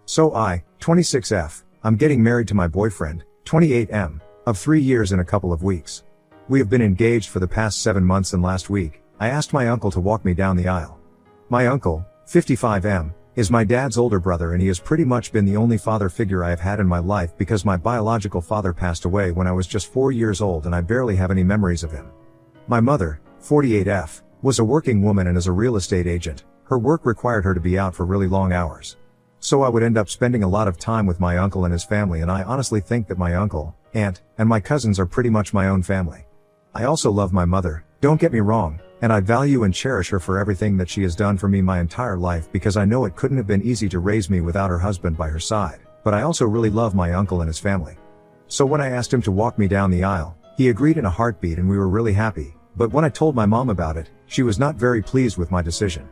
So I, 26F, I'm getting married to my boyfriend, 28M, of 3 years in a couple of weeks. We have been engaged for the past 7 months, and last week, I asked my uncle to walk me down the aisle. My uncle, 55M, is my dad's older brother, and he has pretty much been the only father figure I have had in my life because my biological father passed away when I was just 4 years old and I barely have any memories of him. My mother, 48F, was a working woman and is a real estate agent. Her work required her to be out for really long hours. So I would end up spending a lot of time with my uncle and his family, and I honestly think that my uncle, aunt, and my cousins are pretty much my own family. I also love my mother, don't get me wrong, and I value and cherish her for everything that she has done for me my entire life, because I know it couldn't have been easy to raise me without her husband by her side, but I also really love my uncle and his family. So when I asked him to walk me down the aisle, he agreed in a heartbeat and we were really happy, but when I told my mom about it, she was not very pleased with my decision.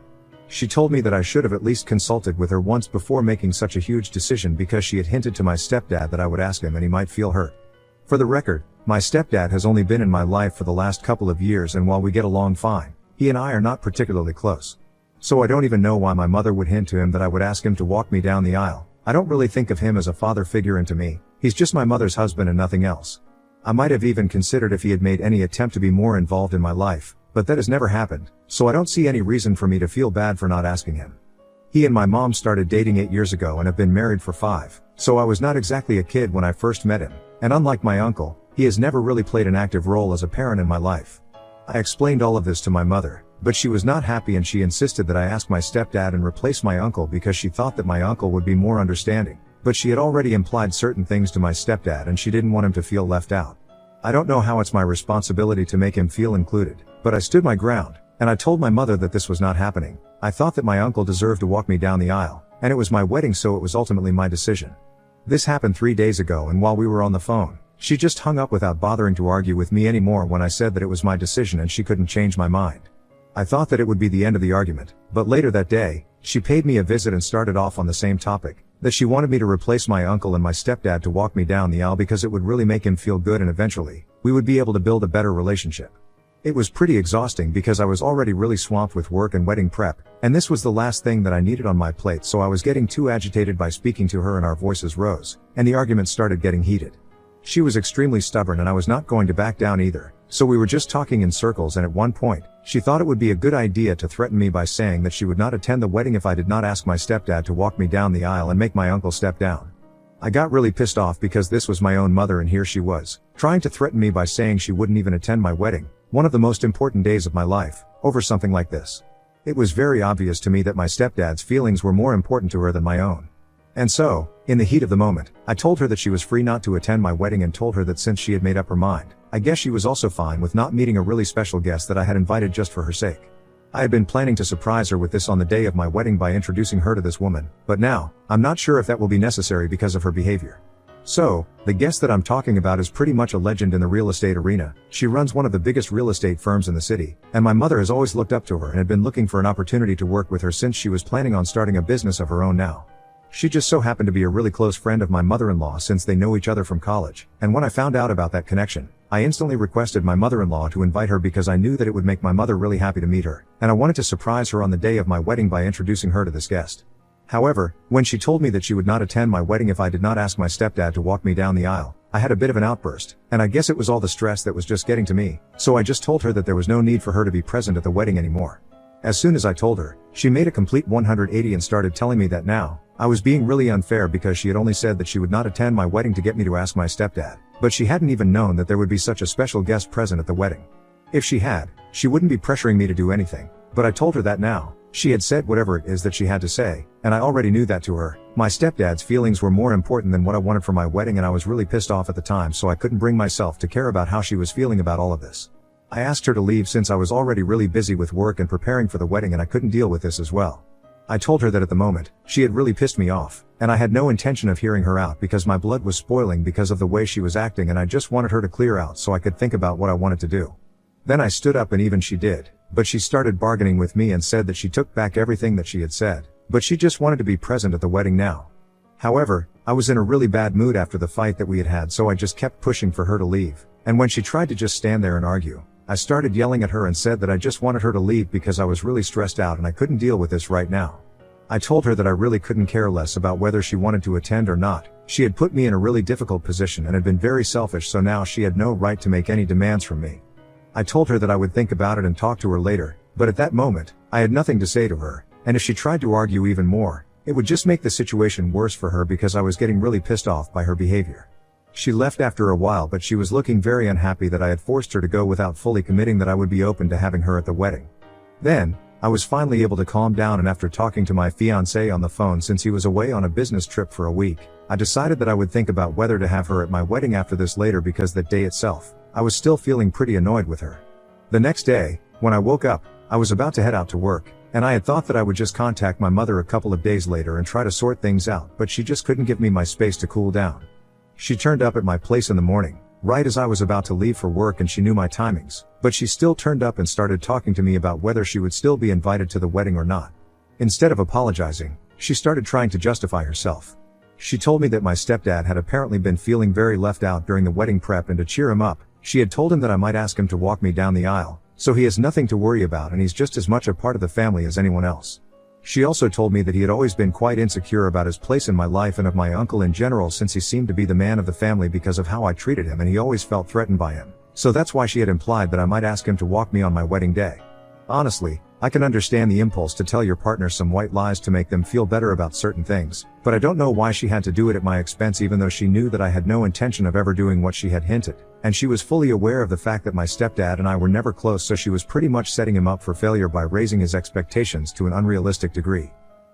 She told me that I should have at least consulted with her once before making such a huge decision, because she had hinted to my stepdad that I would ask him and he might feel hurt. For the record, my stepdad has only been in my life for the last couple of years, and while we get along fine, he and I are not particularly close. So I don't even know why my mother would hint to him that I would ask him to walk me down the aisle. I don't really think of him as a father figure, and to me, he's just my mother's husband and nothing else. I might have even considered if he had made any attempt to be more involved in my life, but that has never happened, so I don't see any reason for me to feel bad for not asking him. He and my mom started dating 8 years ago and have been married for 5, so I was not exactly a kid when I first met him, and unlike my uncle, he has never really played an active role as a parent in my life. I explained all of this to my mother, but she was not happy and she insisted that I ask my stepdad and replace my uncle because she thought that my uncle would be more understanding, but she had already implied certain things to my stepdad and she didn't want him to feel left out. I don't know how it's my responsibility to make him feel included, but I stood my ground, and I told my mother that this was not happening. I thought that my uncle deserved to walk me down the aisle, and it was my wedding, so it was ultimately my decision. This happened 3 days ago, and while we were on the phone, she just hung up without bothering to argue with me anymore when I said that it was my decision and she couldn't change my mind. I thought that it would be the end of the argument, but later that day, she paid me a visit and started off on the same topic, that she wanted me to replace my uncle and my stepdad to walk me down the aisle because it would really make him feel good and eventually, we would be able to build a better relationship. It was pretty exhausting because I was already really swamped with work and wedding prep, and this was the last thing that I needed on my plate, so I was getting too agitated by speaking to her and our voices rose, and the argument started getting heated. She was extremely stubborn and I was not going to back down either, so we were just talking in circles, and at one point, she thought it would be a good idea to threaten me by saying that she would not attend the wedding if I did not ask my stepdad to walk me down the aisle and make my uncle step down. I got really pissed off because this was my own mother and here she was, trying to threaten me by saying she wouldn't even attend my wedding, one of the most important days of my life, over something like this. It was very obvious to me that my stepdad's feelings were more important to her than my own. And so, in the heat of the moment, I told her that she was free not to attend my wedding and told her that since she had made up her mind, I guess she was also fine with not meeting a really special guest that I had invited just for her sake. I had been planning to surprise her with this on the day of my wedding by introducing her to this woman, but now, I'm not sure if that will be necessary because of her behavior. So, the guest that I'm talking about is pretty much a legend in the real estate arena. She runs one of the biggest real estate firms in the city, and my mother has always looked up to her and had been looking for an opportunity to work with her since she was planning on starting a business of her own now. She just so happened to be a really close friend of my mother-in-law since they know each other from college, and when I found out about that connection, I instantly requested my mother-in-law to invite her because I knew that it would make my mother really happy to meet her, and I wanted to surprise her on the day of my wedding by introducing her to this guest. However, when she told me that she would not attend my wedding if I did not ask my stepdad to walk me down the aisle, I had a bit of an outburst, and I guess it was all the stress that was just getting to me, so I just told her that there was no need for her to be present at the wedding anymore. As soon as I told her, she made a complete 180 and started telling me that now, I was being really unfair because she had only said that she would not attend my wedding to get me to ask my stepdad, but she hadn't even known that there would be such a special guest present at the wedding. If she had, she wouldn't be pressuring me to do anything, but I told her that now, she had said whatever it is that she had to say, and I already knew that to her. My stepdad's feelings were more important than what I wanted for my wedding, and I was really pissed off at the time, so I couldn't bring myself to care about how she was feeling about all of this. I asked her to leave since I was already really busy with work and preparing for the wedding, and I couldn't deal with this as well. I told her that at the moment, she had really pissed me off, and I had no intention of hearing her out because my blood was spoiling because of the way she was acting, and I just wanted her to clear out so I could think about what I wanted to do. Then I stood up and even she did, but she started bargaining with me and said that she took back everything that she had said, but she just wanted to be present at the wedding now. However, I was in a really bad mood after the fight that we had had, so I just kept pushing for her to leave, and when she tried to just stand there and argue, I started yelling at her and said that I just wanted her to leave because I was really stressed out and I couldn't deal with this right now. I told her that I really couldn't care less about whether she wanted to attend or not. She had put me in a really difficult position and had been very selfish, so now she had no right to make any demands from me. I told her that I would think about it and talk to her later, but at that moment, I had nothing to say to her, and if she tried to argue even more, it would just make the situation worse for her because I was getting really pissed off by her behavior. She left after a while, but she was looking very unhappy that I had forced her to go without fully committing that I would be open to having her at the wedding. Then, I was finally able to calm down, and after talking to my fiancé on the phone since he was away on a business trip for a week, I decided that I would think about whether to have her at my wedding after this later, because that day itself, I was still feeling pretty annoyed with her. The next day, when I woke up, I was about to head out to work, and I had thought that I would just contact my mother a couple of days later and try to sort things out, but she just couldn't give me my space to cool down. She turned up at my place in the morning, right as I was about to leave for work, and she knew my timings, but she still turned up and started talking to me about whether she would still be invited to the wedding or not. Instead of apologizing, she started trying to justify herself. She told me that my stepdad had apparently been feeling very left out during the wedding prep, and to cheer him up, she had told him that I might ask him to walk me down the aisle, so he has nothing to worry about and he's just as much a part of the family as anyone else. She also told me that he had always been quite insecure about his place in my life and of my uncle in general, since he seemed to be the man of the family because of how I treated him, and he always felt threatened by him. So that's why she had implied that I might ask him to walk me on my wedding day. Honestly, I can understand the impulse to tell your partner some white lies to make them feel better about certain things, but I don't know why she had to do it at my expense, even though she knew that I had no intention of ever doing what she had hinted, and she was fully aware of the fact that my stepdad and I were never close, so she was pretty much setting him up for failure by raising his expectations to an unrealistic degree.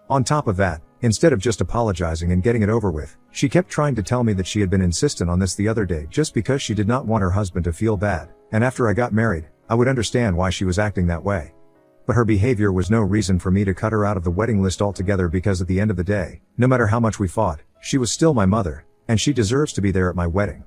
On top of that, instead of just apologizing and getting it over with, she kept trying to tell me that she had been insistent on this the other day just because she did not want her husband to feel bad, and after I got married, I would understand why she was acting that way. But her behavior was no reason for me to cut her out of the wedding list altogether, because at the end of the day, no matter how much we fought, she was still my mother, and she deserves to be there at my wedding.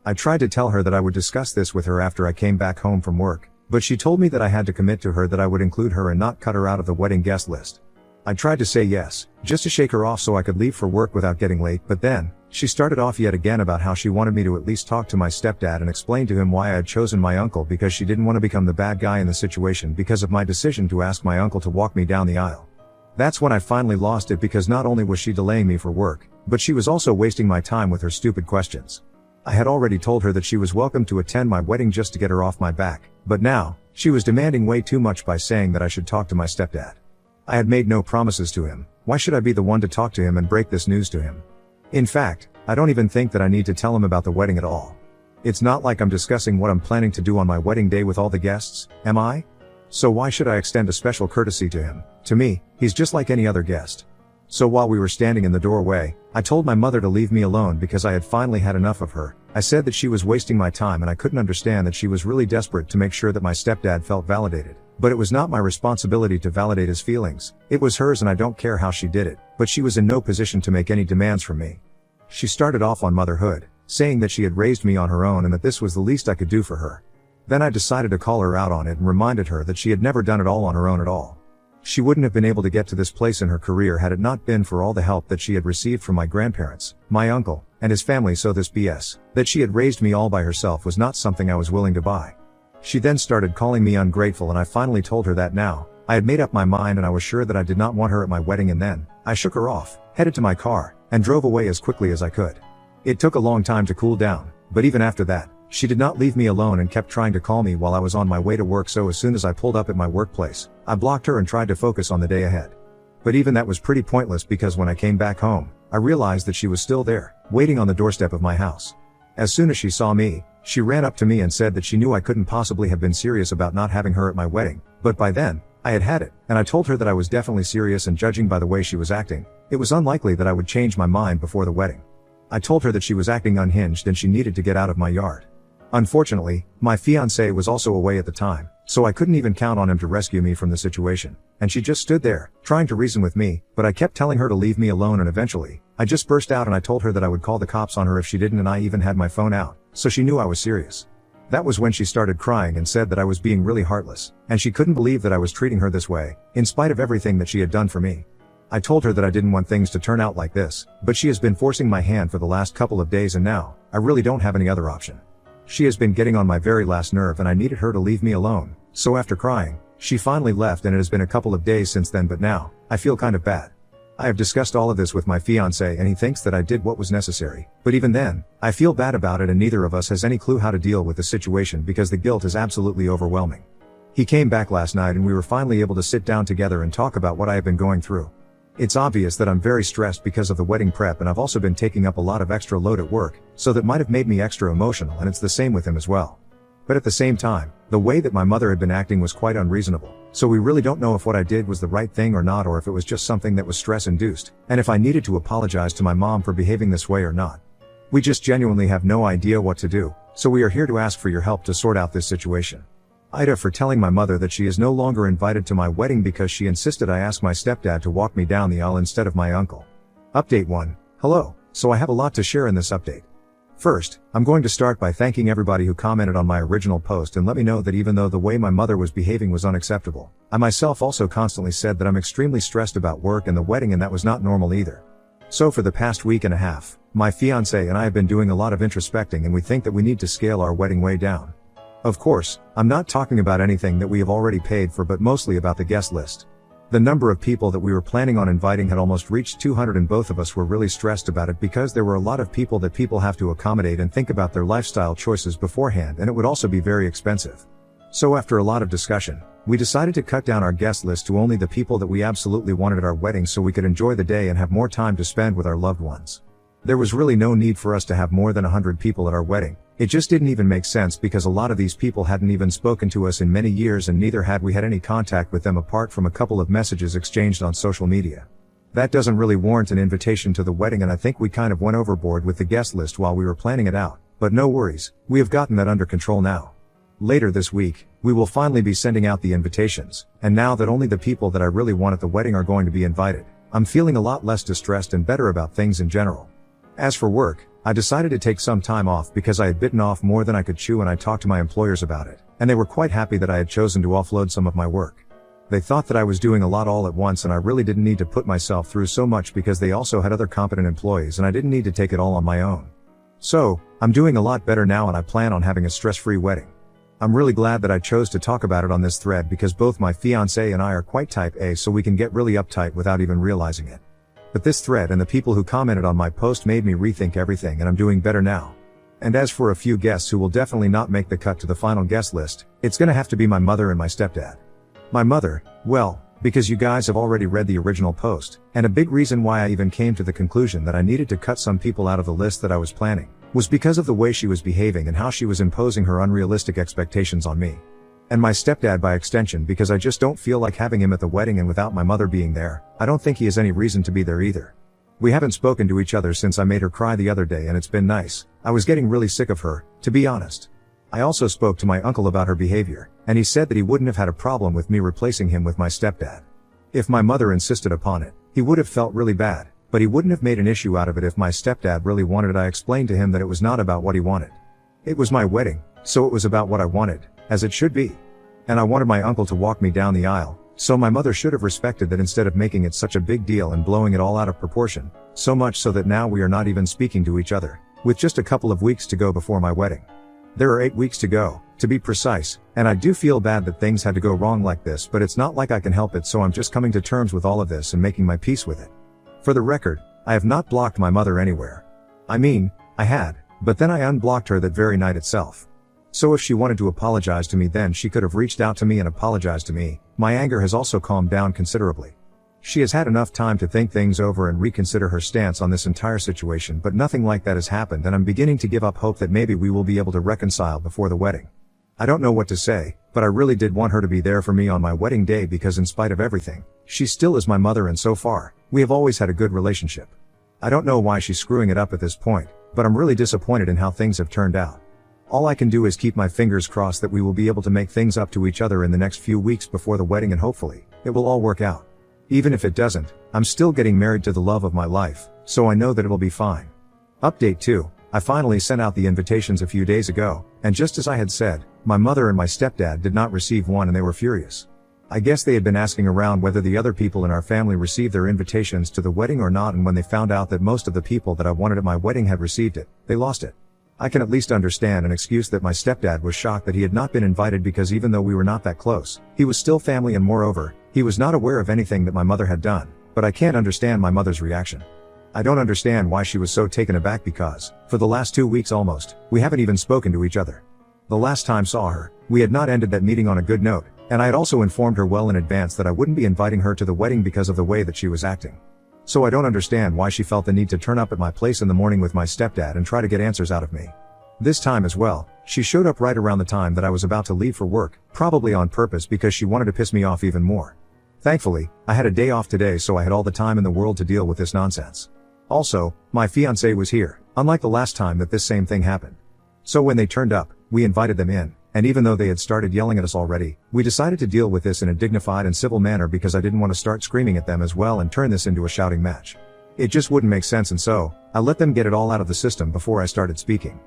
I tried to tell her that I would discuss this with her after I came back home from work, but she told me that I had to commit to her that I would include her and not cut her out of the wedding guest list. I tried to say yes, just to shake her off so I could leave for work without getting late, but then, she started off yet again about how she wanted me to at least talk to my stepdad and explain to him why I had chosen my uncle, because she didn't want to become the bad guy in the situation because of my decision to ask my uncle to walk me down the aisle. That's when I finally lost it, because not only was she delaying me for work, but she was also wasting my time with her stupid questions. I had already told her that she was welcome to attend my wedding just to get her off my back, but now, she was demanding way too much by saying that I should talk to my stepdad. I had made no promises to him. Why should I be the one to talk to him and break this news to him? In fact, I don't even think that I need to tell him about the wedding at all. It's not like I'm discussing what I'm planning to do on my wedding day with all the guests, am I? So why should I extend a special courtesy to him? To me, he's just like any other guest. So while we were standing in the doorway, I told my mother to leave me alone because I had finally had enough of her. I said that she was wasting my time and I couldn't understand that she was really desperate to make sure that my stepdad felt validated. But it was not my responsibility to validate his feelings. It was hers, and I don't care how she did it, but she was in no position to make any demands from me. She started off on motherhood, saying that she had raised me on her own and that this was the least I could do for her. Then I decided to call her out on it and reminded her that she had never done it all on her own at all. She wouldn't have been able to get to this place in her career had it not been for all the help that she had received from my grandparents, my uncle, and his family, so this BS, that she had raised me all by herself, was not something I was willing to buy. She then started calling me ungrateful, and I finally told her that now, I had made up my mind and I was sure that I did not want her at my wedding, and then, I shook her off, headed to my car, and drove away as quickly as I could. It took a long time to cool down, but even after that, she did not leave me alone and kept trying to call me while I was on my way to work, so as soon as I pulled up at my workplace, I blocked her and tried to focus on the day ahead. But even that was pretty pointless, because when I came back home, I realized that she was still there, waiting on the doorstep of my house. As soon as she saw me, she ran up to me and said that she knew I couldn't possibly have been serious about not having her at my wedding, but by then, I had had it, and I told her that I was definitely serious, and judging by the way she was acting, it was unlikely that I would change my mind before the wedding. I told her that she was acting unhinged and she needed to get out of my yard. Unfortunately, my fiancé was also away at the time, so I couldn't even count on him to rescue me from the situation, and she just stood there, trying to reason with me, but I kept telling her to leave me alone, and eventually, I just burst out and I told her that I would call the cops on her if she didn't, and I even had my phone out, so she knew I was serious. That was when she started crying and said that I was being really heartless, and she couldn't believe that I was treating her this way, in spite of everything that she had done for me. I told her that I didn't want things to turn out like this, but she has been forcing my hand for the last couple of days, and now, I really don't have any other option. She has been getting on my very last nerve, and I needed her to leave me alone, so after crying, she finally left, and it has been a couple of days since then, but now, I feel kind of bad. I have discussed all of this with my fiancé and he thinks that I did what was necessary, but even then, I feel bad about it and neither of us has any clue how to deal with the situation because the guilt is absolutely overwhelming. He came back last night and we were finally able to sit down together and talk about what I have been going through. It's obvious that I'm very stressed because of the wedding prep and I've also been taking up a lot of extra load at work, so that might have made me extra emotional and it's the same with him as well. But at the same time, the way that my mother had been acting was quite unreasonable, so we really don't know if what I did was the right thing or not or if it was just something that was stress-induced, and if I needed to apologize to my mom for behaving this way or not. We just genuinely have no idea what to do, so we are here to ask for your help to sort out this situation. Ida for telling my mother that she is no longer invited to my wedding because she insisted I ask my stepdad to walk me down the aisle instead of my uncle. Update 1. Hello, so I have a lot to share in this update. First, I'm going to start by thanking everybody who commented on my original post and let me know that even though the way my mother was behaving was unacceptable, I myself also constantly said that I'm extremely stressed about work and the wedding and that was not normal either. So for the past week and a half, my fiancé and I have been doing a lot of introspecting and we think that we need to scale our wedding way down. Of course, I'm not talking about anything that we have already paid for but mostly about the guest list. The number of people that we were planning on inviting had almost reached 200 and both of us were really stressed about it because there were a lot of people that people have to accommodate and think about their lifestyle choices beforehand and it would also be very expensive. So after a lot of discussion, we decided to cut down our guest list to only the people that we absolutely wanted at our wedding so we could enjoy the day and have more time to spend with our loved ones. There was really no need for us to have more than 100 people at our wedding. It just didn't even make sense because a lot of these people hadn't even spoken to us in many years and neither had we had any contact with them apart from a couple of messages exchanged on social media. That doesn't really warrant an invitation to the wedding and I think we kind of went overboard with the guest list while we were planning it out, but no worries, we have gotten that under control now. Later this week, we will finally be sending out the invitations, and now that only the people that I really want at the wedding are going to be invited, I'm feeling a lot less distressed and better about things in general. As for work, I decided to take some time off because I had bitten off more than I could chew and I talked to my employers about it, and they were quite happy that I had chosen to offload some of my work. They thought that I was doing a lot all at once and I really didn't need to put myself through so much because they also had other competent employees and I didn't need to take it all on my own. So, I'm doing a lot better now and I plan on having a stress-free wedding. I'm really glad that I chose to talk about it on this thread because both my fiancé and I are quite type A so we can get really uptight without even realizing it. But this thread and the people who commented on my post made me rethink everything and I'm doing better now. And as for a few guests who will definitely not make the cut to the final guest list, it's gonna have to be my mother and my stepdad. My mother, well, because you guys have already read the original post, and a big reason why I even came to the conclusion that I needed to cut some people out of the list that I was planning, was because of the way she was behaving and how she was imposing her unrealistic expectations on me. And my stepdad by extension because I just don't feel like having him at the wedding and without my mother being there, I don't think he has any reason to be there either. We haven't spoken to each other since I made her cry the other day and it's been nice. I was getting really sick of her, to be honest. I also spoke to my uncle about her behavior, and he said that he wouldn't have had a problem with me replacing him with my stepdad. If my mother insisted upon it, he would have felt really bad, but he wouldn't have made an issue out of it if my stepdad really wanted it. I explained to him that it was not about what he wanted. It was my wedding, so it was about what I wanted, as it should be. And I wanted my uncle to walk me down the aisle, so my mother should have respected that instead of making it such a big deal and blowing it all out of proportion, so much so that now we are not even speaking to each other, with just a couple of weeks to go before my wedding. There are 8 weeks to go, to be precise, and I do feel bad that things had to go wrong like this, but it's not like I can help it, so I'm just coming to terms with all of this and making my peace with it. For the record, I have not blocked my mother anywhere. I mean, I had, but then I unblocked her that very night itself. So if she wanted to apologize to me then she could have reached out to me and apologized to me. My anger has also calmed down considerably. She has had enough time to think things over and reconsider her stance on this entire situation, but nothing like that has happened and I'm beginning to give up hope that maybe we will be able to reconcile before the wedding. I don't know what to say, but I really did want her to be there for me on my wedding day because in spite of everything, she still is my mother and so far, we have always had a good relationship. I don't know why she's screwing it up at this point, but I'm really disappointed in how things have turned out. All I can do is keep my fingers crossed that we will be able to make things up to each other in the next few weeks before the wedding and hopefully, it will all work out. Even if it doesn't, I'm still getting married to the love of my life, so I know that it'll be fine. Update 2, I finally sent out the invitations a few days ago, and just as I had said, my mother and my stepdad did not receive one and they were furious. I guess they had been asking around whether the other people in our family received their invitations to the wedding or not, and when they found out that most of the people that I wanted at my wedding had received it, they lost it. I can at least understand an excuse that my stepdad was shocked that he had not been invited because even though we were not that close, he was still family and moreover, he was not aware of anything that my mother had done. But I can't understand my mother's reaction. I don't understand why she was so taken aback because, for the last 2 weeks almost, we haven't even spoken to each other. The last time saw her, we had not ended that meeting on a good note, and I had also informed her well in advance that I wouldn't be inviting her to the wedding because of the way that she was acting. So I don't understand why she felt the need to turn up at my place in the morning with my stepdad and try to get answers out of me. This time as well, she showed up right around the time that I was about to leave for work, probably on purpose because she wanted to piss me off even more. Thankfully, I had a day off today, so I had all the time in the world to deal with this nonsense. Also, my fiancé was here, unlike the last time that this same thing happened. So when they turned up, we invited them in, and even though they had started yelling at us already, we decided to deal with this in a dignified and civil manner because I didn't want to start screaming at them as well and turn this into a shouting match. It just wouldn't make sense, and so, I let them get it all out of the system before I started speaking.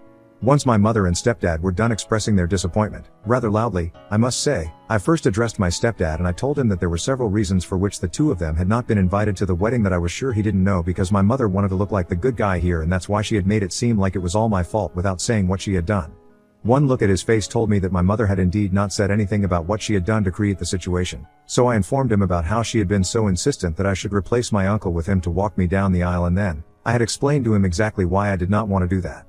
Once my mother and stepdad were done expressing their disappointment, rather loudly, I must say, I first addressed my stepdad and I told him that there were several reasons for which the two of them had not been invited to the wedding that I was sure he didn't know, because my mother wanted to look like the good guy here, and that's why she had made it seem like it was all my fault without saying what she had done. One look at his face told me that my mother had indeed not said anything about what she had done to create the situation, so I informed him about how she had been so insistent that I should replace my uncle with him to walk me down the aisle, and then, I had explained to him exactly why I did not want to do that.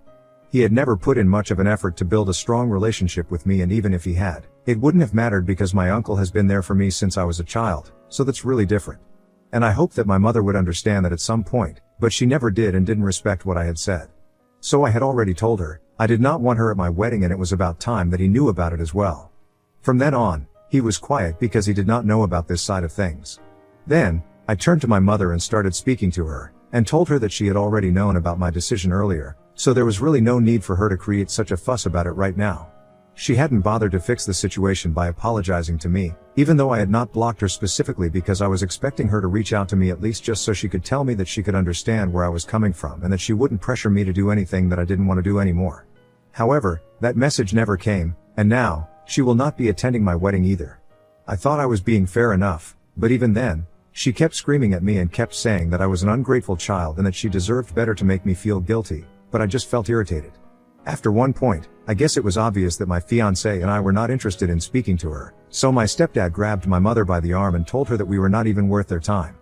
He had never put in much of an effort to build a strong relationship with me, and even if he had, it wouldn't have mattered because my uncle has been there for me since I was a child, so that's really different. And I hoped that my mother would understand that at some point, but she never did and didn't respect what I had said. So I had already told her, I did not want her at my wedding, and it was about time that he knew about it as well. From then on, he was quiet because he did not know about this side of things. Then, I turned to my mother and started speaking to her, and told her that she had already known about my decision earlier, so there was really no need for her to create such a fuss about it right now. She hadn't bothered to fix the situation by apologizing to me, even though I had not blocked her specifically because I was expecting her to reach out to me at least just so she could tell me that she could understand where I was coming from and that she wouldn't pressure me to do anything that I didn't want to do anymore. However, that message never came, and now, she will not be attending my wedding either. I thought I was being fair enough, but even then, she kept screaming at me and kept saying that I was an ungrateful child and that she deserved better to make me feel guilty, but I just felt irritated. After one point, I guess it was obvious that my fiancé and I were not interested in speaking to her, so my stepdad grabbed my mother by the arm and told her that we were not even worth their time.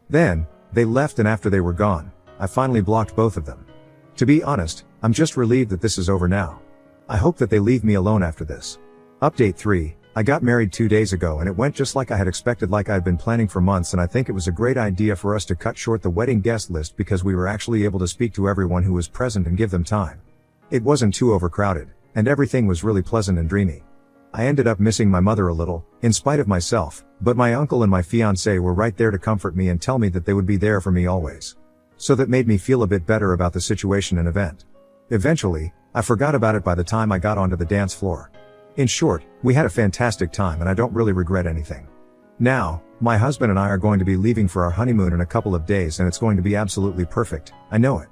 Then, they left, and after they were gone, I finally blocked both of them. To be honest, I'm just relieved that this is over now. I hope that they leave me alone after this. Update 3, I got married 2 days ago and it went just like I had expected, like I had been planning for months, and I think it was a great idea for us to cut short the wedding guest list because we were actually able to speak to everyone who was present and give them time. It wasn't too overcrowded, and everything was really pleasant and dreamy. I ended up missing my mother a little, in spite of myself, but my uncle and my fiancé were right there to comfort me and tell me that they would be there for me always. So that made me feel a bit better about the situation and event. Eventually, I forgot about it by the time I got onto the dance floor. In short, we had a fantastic time and I don't really regret anything. Now, my husband and I are going to be leaving for our honeymoon in a couple of days, and it's going to be absolutely perfect, I know it.